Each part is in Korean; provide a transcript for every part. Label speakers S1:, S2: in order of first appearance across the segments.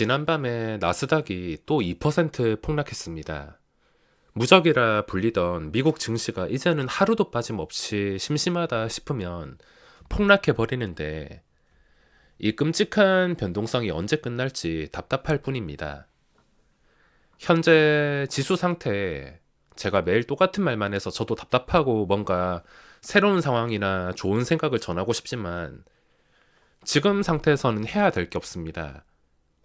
S1: 지난밤에 나스닥이 또 2% 폭락했습니다. 무적이라 불리던 미국 증시가 이제는 하루도 빠짐없이 심심하다 싶으면 폭락해 버리는데 이 끔찍한 변동성이 언제 끝날지 답답할 뿐입니다. 현재 지수 상태에 제가 매일 똑같은 말만 해서 저도 답답하고 뭔가 새로운 상황이나 좋은 생각을 전하고 싶지만 지금 상태에서는 해야 될 게 없습니다.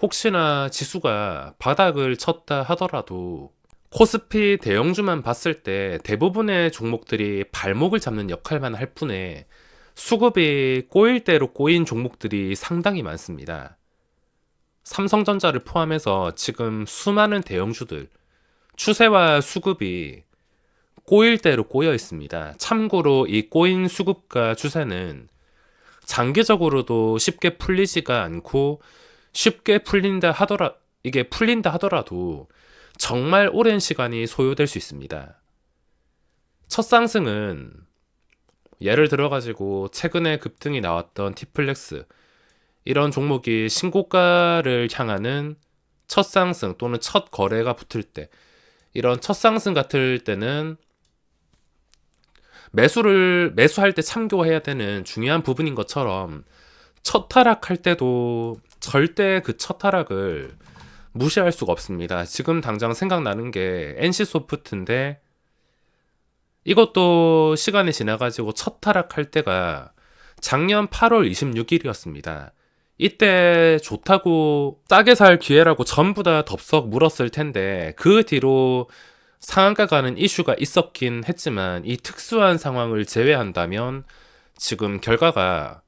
S1: 혹시나 지수가 바닥을 쳤다 하더라도 코스피 대형주만 봤을 때 대부분의 종목들이 발목을 잡는 역할만 할 뿐에 수급이 꼬일 대로 꼬인 종목들이 상당히 많습니다. 삼성전자를 포함해서 지금 수많은 대형주들 추세와 수급이 꼬일 대로 꼬여 있습니다. 참고로 이 꼬인 수급과 추세는 장기적으로도 쉽게 풀리지가 않고 쉽게 이게 풀린다 하더라도 정말 오랜 시간이 소요될 수 있습니다. 첫 상승은 예를 들어가지고 최근에 급등이 나왔던 티플렉스 이런 종목이 신고가를 향하는 첫 상승 또는 첫 거래가 붙을 때 이런 첫 상승 같을 때는 매수할 때 참고해야 되는 중요한 부분인 것처럼 첫 하락할 때도 절대 그 첫 하락을 무시할 수가 없습니다. 지금 당장 생각나는 게 NC소프트인데 이것도 시간이 지나가지고 첫 하락할 때가 작년 8월 26일이었습니다. 이때 좋다고 싸게 살 기회라고 전부 다 덥석 물었을 텐데 그 뒤로 상한가 가는 이슈가 있었긴 했지만 이 특수한 상황을 제외한다면 지금 결과가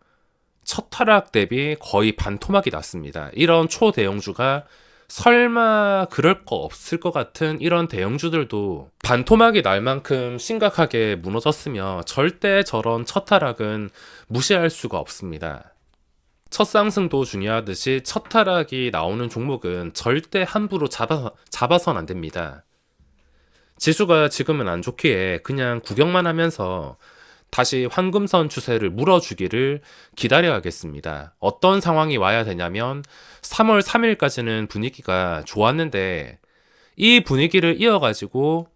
S1: 첫 하락 대비 거의 반토막이 났습니다. 이런 초대형주가 설마 그럴 거 없을 것 같은 이런 대형주들도 반토막이 날 만큼 심각하게 무너졌으며 절대 저런 첫 하락은 무시할 수가 없습니다. 첫 상승도 중요하듯이 첫 하락이 나오는 종목은 절대 함부로 잡아선 안 됩니다. 지수가 지금은 안 좋기에 그냥 구경만 하면서 다시 황금선 추세를 물어주기를 기다려야겠습니다. 어떤 상황이 와야 되냐면 3월 3일까지는 분위기가 좋았는데 이 분위기를 이어가지고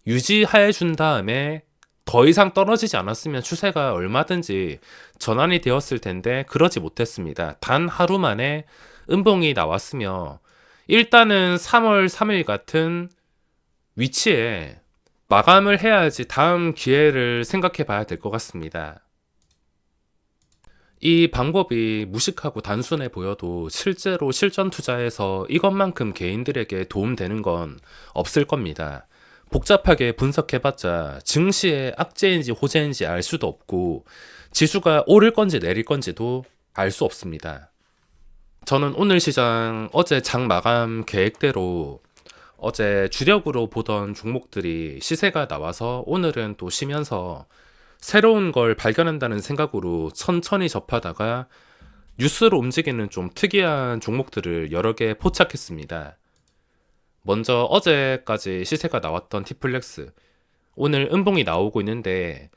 S1: 유지해 준 다음에 더 이상 떨어지지 않았으면 추세가 얼마든지 전환이 되었을 텐데 그러지 못했습니다. 단 하루 만에 음봉이 나왔으며 일단은 3월 3일 같은 위치에 마감을 해야지 다음 기회를 생각해 봐야 될 것 같습니다. 이 방법이 무식하고 단순해 보여도 실제로 실전 투자에서 이것만큼 개인들에게 도움되는 건 없을 겁니다. 복잡하게 분석해봤자 증시의 악재인지 호재인지 알 수도 없고 지수가 오를 건지 내릴 건지도 알 수 없습니다. 저는 오늘 시장 어제 장 마감 계획대로 어제 주력으로 보던 종목들이 시세가 나와서 오늘은 또 쉬면서 새로운 걸 발견한다는 생각으로 천천히 접하다가 뉴스로 움직이는 좀 특이한 종목들을 여러 개 포착했습니다. 먼저 어제까지 시세가 나왔던 티플렉스, 오늘 음봉이 나오고 있는데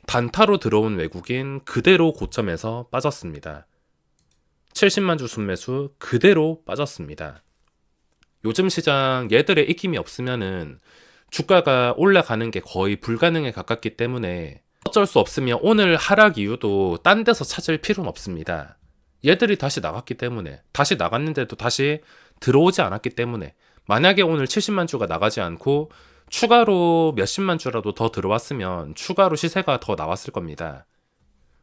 S1: 단타로 들어온 외국인 그대로 고점에서 빠졌습니다. 70만 주 순매수 그대로 빠졌습니다. 요즘 시장 얘들의 입김이 없으면은 주가가 올라가는 게 거의 불가능에 가깝기 때문에 어쩔 수 없으면 오늘 하락 이유도 딴 데서 찾을 필요는 없습니다. 얘들이 다시 나갔기 때문에, 다시 나갔는데도 다시 들어오지 않았기 때문에, 만약에 오늘 70만 주가 나가지 않고 추가로 몇십만 주라도 더 들어왔으면 추가로 시세가 더 나왔을 겁니다.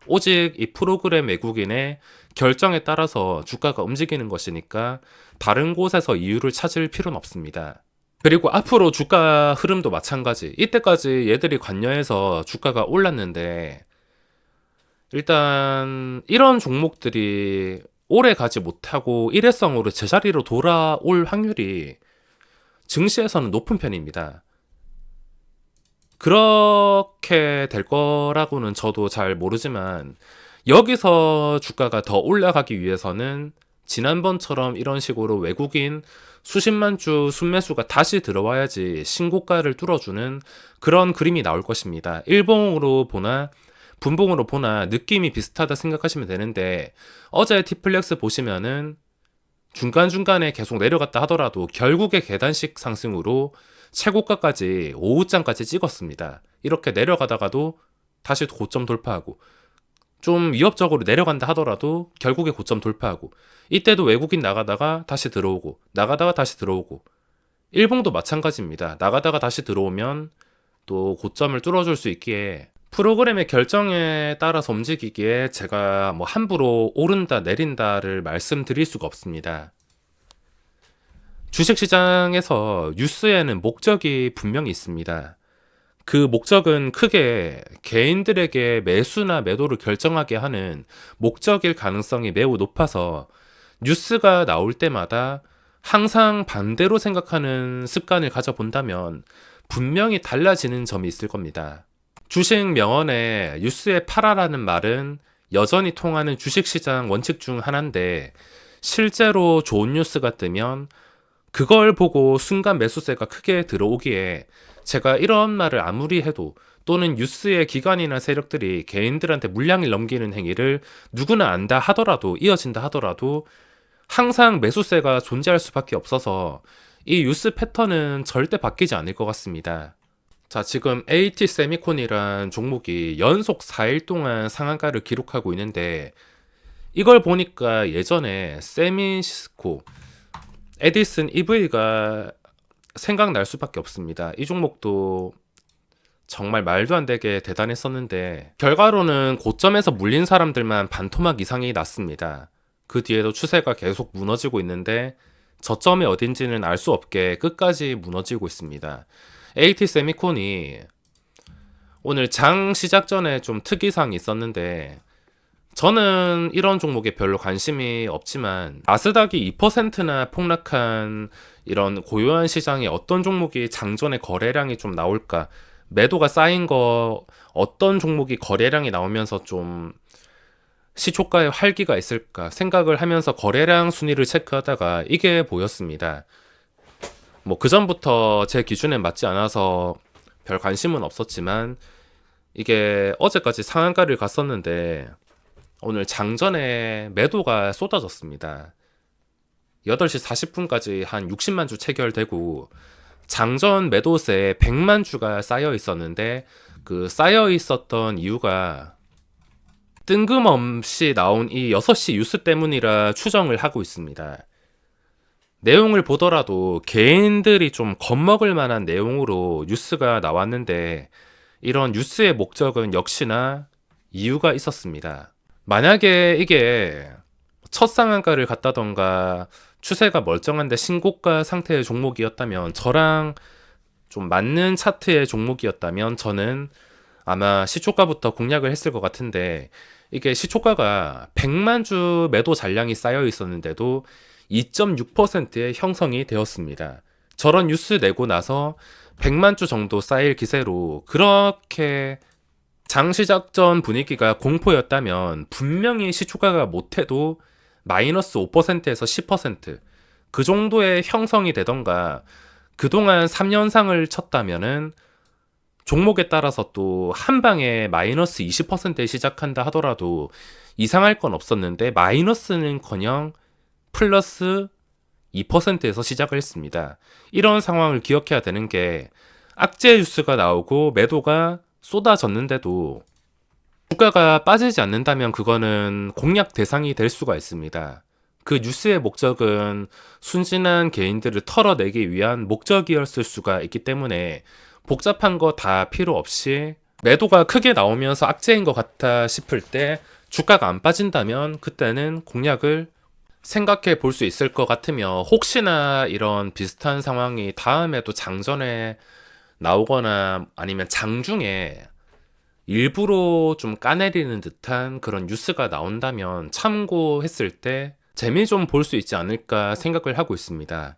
S1: 오직 이 프로그램 외국인의 결정에 따라서 주가가 움직이는 것이니까 다른 곳에서 이유를 찾을 필요는 없습니다. 그리고 앞으로 주가 흐름도 마찬가지. 이때까지 얘들이 관여해서 주가가 올랐는데 일단 이런 종목들이 오래 가지 못하고 일회성으로 제자리로 돌아올 확률이 증시에서는 높은 편입니다. 그렇게 될 거라고는 저도 잘 모르지만 여기서 주가가 더 올라가기 위해서는 지난번처럼 이런 식으로 외국인 수십만 주 순매수가 다시 들어와야지 신고가를 뚫어주는 그런 그림이 나올 것입니다. 일봉으로 보나 분봉으로 보나 느낌이 비슷하다 생각하시면 되는데 어제 티플렉스 보시면은 중간중간에 계속 내려갔다 하더라도 결국에 계단식 상승으로 최고가까지 오후장까지 찍었습니다. 이렇게 내려가다가도 다시 고점 돌파하고, 좀 위협적으로 내려간다 하더라도 결국에 고점 돌파하고, 이때도 외국인 나가다가 다시 들어오고, 나가다가 다시 들어오고, 일봉도 마찬가지입니다. 나가다가 다시 들어오면 또 고점을 뚫어줄 수 있기에, 프로그램의 결정에 따라서 움직이기에 제가 뭐 함부로 오른다 내린다를 말씀드릴 수가 없습니다. 주식시장에서 뉴스에는 목적이 분명히 있습니다. 그 목적은 크게 개인들에게 매수나 매도를 결정하게 하는 목적일 가능성이 매우 높아서, 뉴스가 나올 때마다 항상 반대로 생각하는 습관을 가져본다면 분명히 달라지는 점이 있을 겁니다. 주식 명언에 뉴스에 팔아라는 말은 여전히 통하는 주식시장 원칙 중 하나인데, 실제로 좋은 뉴스가 뜨면 그걸 보고 순간 매수세가 크게 들어오기에, 제가 이런 말을 아무리 해도, 또는 뉴스의 기관이나 세력들이 개인들한테 물량을 넘기는 행위를 누구나 안다 하더라도, 이어진다 하더라도 항상 매수세가 존재할 수밖에 없어서 이 뉴스 패턴은 절대 바뀌지 않을 것 같습니다. 자, 지금 AT 세미콘이란 종목이 연속 4일 동안 상한가를 기록하고 있는데, 이걸 보니까 예전에 세미시스코, 에디슨 EV가 생각날 수밖에 없습니다. 이 종목도 정말 말도 안 되게 대단했었는데, 결과로는 고점에서 물린 사람들만 반토막 이상이 났습니다. 그 뒤에도 추세가 계속 무너지고 있는데, 저점이 어딘지는 알 수 없게 끝까지 무너지고 있습니다. AT 세미콘이 오늘 장 시작 전에 좀 특이사항이 있었는데, 저는 이런 종목에 별로 관심이 없지만, 나스닥이 2%나 폭락한 이런 고요한 시장에 어떤 종목이 장전에 거래량이 좀 나올까, 매도가 쌓인 거 어떤 종목이 거래량이 나오면서 좀 시초가에 활기가 있을까 생각을 하면서 거래량 순위를 체크하다가 이게 보였습니다. 뭐 그전부터 제 기준에 맞지 않아서 별 관심은 없었지만, 이게 어제까지 상한가를 갔었는데 오늘 장전에 매도가 쏟아졌습니다. 8시 40분까지 한 60만 주 체결되고, 장전 매도세에 100만 주가 쌓여 있었는데, 그 쌓여 있었던 이유가 뜬금없이 나온 이 6시 뉴스 때문이라 추정을 하고 있습니다. 내용을 보더라도 개인들이 좀 겁먹을 만한 내용으로 뉴스가 나왔는데, 이런 뉴스의 목적은 역시나 이유가 있었습니다. 만약에 이게 첫 상한가를 갔다던가 추세가 멀쩡한데 신고가 상태의 종목이었다면, 저랑 좀 맞는 차트의 종목이었다면 저는 아마 시초가부터 공략을 했을 것 같은데, 이게 시초가가 100만 주 매도 잔량이 쌓여 있었는데도 2.6%의 형성이 되었습니다. 저런 뉴스 내고 나서 100만 주 정도 쌓일 기세로, 그렇게 장 시작 전 분위기가 공포였다면 분명히 시초가가 못해도 마이너스 5%에서 10%, 그 정도의 형성이 되던가, 그동안 3년상을 쳤다면은 종목에 따라서 또 한 방에 마이너스 20%에 시작한다 하더라도 이상할 건 없었는데, 마이너스는커녕 플러스 2%에서 시작을 했습니다. 이런 상황을 기억해야 되는 게, 악재 뉴스가 나오고 매도가 쏟아졌는데도 주가가 빠지지 않는다면 그거는 공략 대상이 될 수가 있습니다. 그 뉴스의 목적은 순진한 개인들을 털어내기 위한 목적이었을 수가 있기 때문에, 복잡한 거 다 필요 없이 매도가 크게 나오면서 악재인 것 같다 싶을 때 주가가 안 빠진다면 그때는 공략을 생각해 볼 수 있을 것 같으며, 혹시나 이런 비슷한 상황이 다음에도 장전에 나오거나 아니면 장중에 일부러 좀 까내리는 듯한 그런 뉴스가 나온다면 참고했을 때 재미 좀 볼 수 있지 않을까 생각을 하고 있습니다.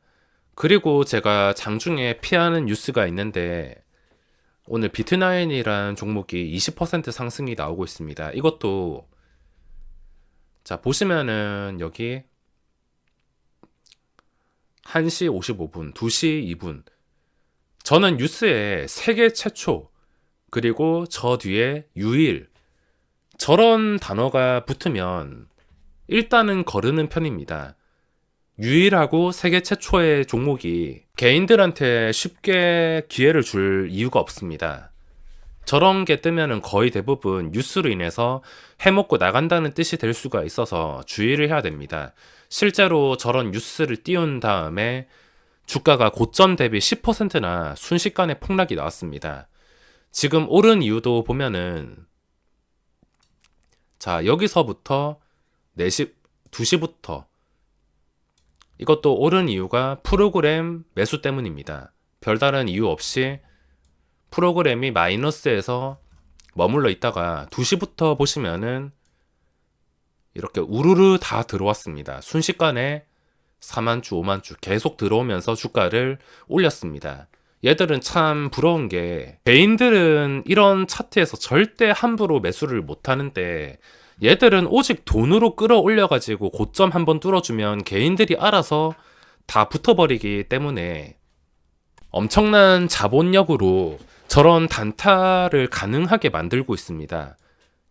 S1: 그리고 제가 장중에 피하는 뉴스가 있는데, 오늘 비트나인이란 종목이 20% 상승이 나오고 있습니다. 이것도 자 보시면은 여기 1시 55분, 2시 2분, 저는 뉴스에 세계 최초, 그리고 저 뒤에 유일, 저런 단어가 붙으면 일단은 거르는 편입니다. 유일하고 세계 최초의 종목이 개인들한테 쉽게 기회를 줄 이유가 없습니다. 저런 게 뜨면은 거의 대부분 뉴스로 인해서 해먹고 나간다는 뜻이 될 수가 있어서 주의를 해야 됩니다. 실제로 저런 뉴스를 띄운 다음에 주가가 고점 대비 10%나 순식간에 폭락이 나왔습니다. 지금 오른 이유도 보면은 자, 여기서부터 4시, 2시부터 이것도 오른 이유가 프로그램 매수 때문입니다. 별다른 이유 없이 프로그램이 마이너스에서 머물러 있다가 2시부터 보시면은 이렇게 우르르 다 들어왔습니다. 순식간에 4만주, 5만주 계속 들어오면서 주가를 올렸습니다. 얘들은 참 부러운 게 개인들은 이런 차트에서 절대 함부로 매수를 못 하는데 얘들은 오직 돈으로 끌어올려 가지고 고점 한번 뚫어주면 개인들이 알아서 다 붙어버리기 때문에 엄청난 자본력으로 저런 단타를 가능하게 만들고 있습니다.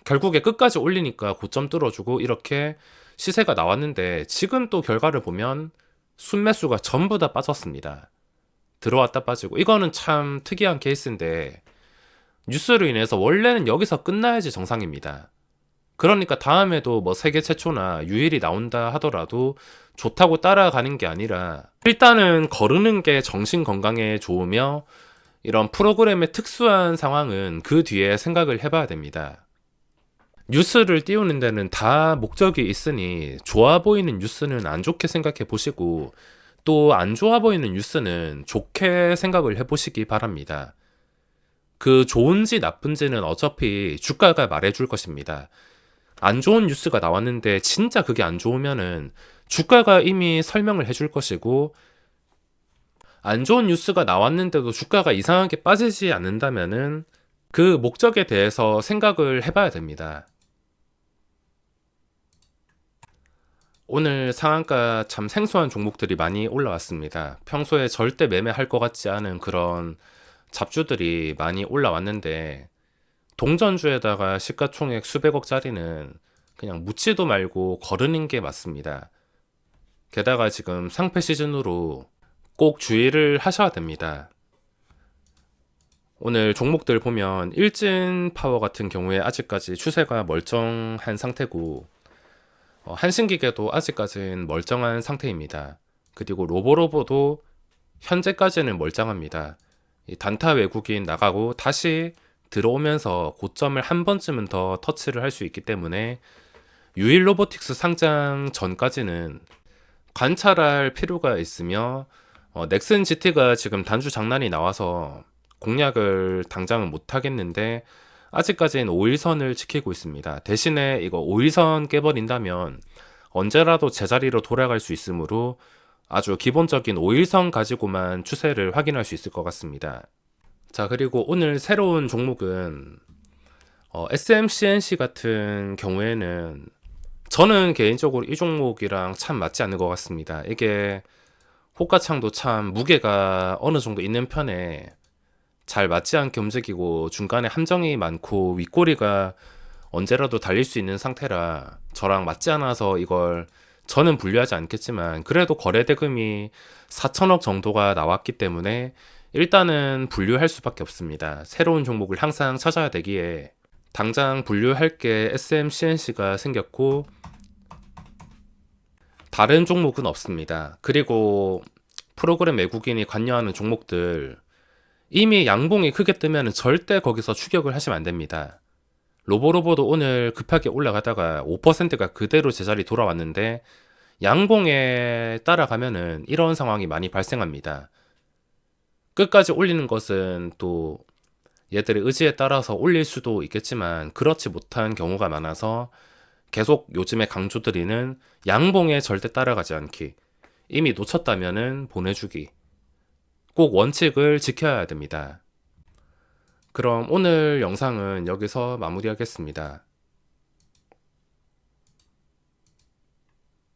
S1: 결국에 끝까지 올리니까 고점 뚫어주고 이렇게 시세가 나왔는데 지금 또 결과를 보면 순매수가 전부 다 빠졌습니다. 들어왔다 빠지고 이거는 참 특이한 케이스인데 뉴스로 인해서 원래는 여기서 끝나야지 정상입니다. 그러니까 다음에도 뭐 세계 최초나 유일이 나온다 하더라도 좋다고 따라가는 게 아니라 일단은 거르는 게 정신 건강에 좋으며 이런 프로그램의 특수한 상황은 그 뒤에 생각을 해봐야 됩니다. 뉴스를 띄우는 데는 다 목적이 있으니 좋아 보이는 뉴스는 안 좋게 생각해 보시고 또 안 좋아 보이는 뉴스는 좋게 생각을 해 보시기 바랍니다. 그 좋은지 나쁜지는 어차피 주가가 말해줄 것입니다. 안 좋은 뉴스가 나왔는데 진짜 그게 안 좋으면은 주가가 이미 설명을 해줄 것이고 안 좋은 뉴스가 나왔는데도 주가가 이상하게 빠지지 않는다면은 그 목적에 대해서 생각을 해봐야 됩니다. 오늘 상한가 참 생소한 종목들이 많이 올라왔습니다. 평소에 절대 매매할 것 같지 않은 그런 잡주들이 많이 올라왔는데 동전주에다가 시가총액 수백억짜리는 그냥 묻지도 말고 거르는 게 맞습니다. 게다가 지금 상패 시즌으로 꼭 주의를 하셔야 됩니다. 오늘 종목들 보면 일진파워 같은 경우에 아직까지 추세가 멀쩡한 상태고 한신기계도 아직까지는 멀쩡한 상태입니다. 그리고 로보로보도 현재까지는 멀쩡합니다. 이 단타 외국인 나가고 다시 들어오면서 고점을 한 번쯤은 더 터치를 할 수 있기 때문에 유일 로보틱스 상장 전까지는 관찰할 필요가 있으며 넥슨 GT가 지금 단주 장난이 나와서 공략을 당장은 못 하겠는데 아직까지는 5일선을 지키고 있습니다. 대신에 이거 5일선 깨버린다면 언제라도 제자리로 돌아갈 수 있으므로 아주 기본적인 5일선 가지고만 추세를 확인할 수 있을 것 같습니다. 자, 그리고 오늘 새로운 종목은 SMCNC 같은 경우에는 저는 개인적으로 이 종목이랑 참 맞지 않는 것 같습니다. 이게 호가창도 참 무게가 어느 정도 있는 편에 잘 맞지 않게 움직이고 중간에 함정이 많고 윗꼬리가 언제라도 달릴 수 있는 상태라 저랑 맞지 않아서 이걸 저는 분류하지 않겠지만 그래도 거래 대금이 4천억 정도가 나왔기 때문에 일단은 분류할 수밖에 없습니다. 새로운 종목을 항상 찾아야 되기에 당장 분류할 게 SMCNC가 생겼고 다른 종목은 없습니다. 그리고 프로그램 외국인이 관여하는 종목들 이미 양봉이 크게 뜨면 절대 거기서 추격을 하시면 안 됩니다. 로보로보도 오늘 급하게 올라가다가 5%가 그대로 제자리 돌아왔는데 양봉에 따라가면은 이런 상황이 많이 발생합니다. 끝까지 올리는 것은 또 얘들의 의지에 따라서 올릴 수도 있겠지만 그렇지 못한 경우가 많아서 계속 요즘에 강조드리는 양봉에 절대 따라가지 않기, 이미 놓쳤다면은 보내주기, 꼭 원칙을 지켜야 됩니다. 그럼 오늘 영상은 여기서 마무리하겠습니다.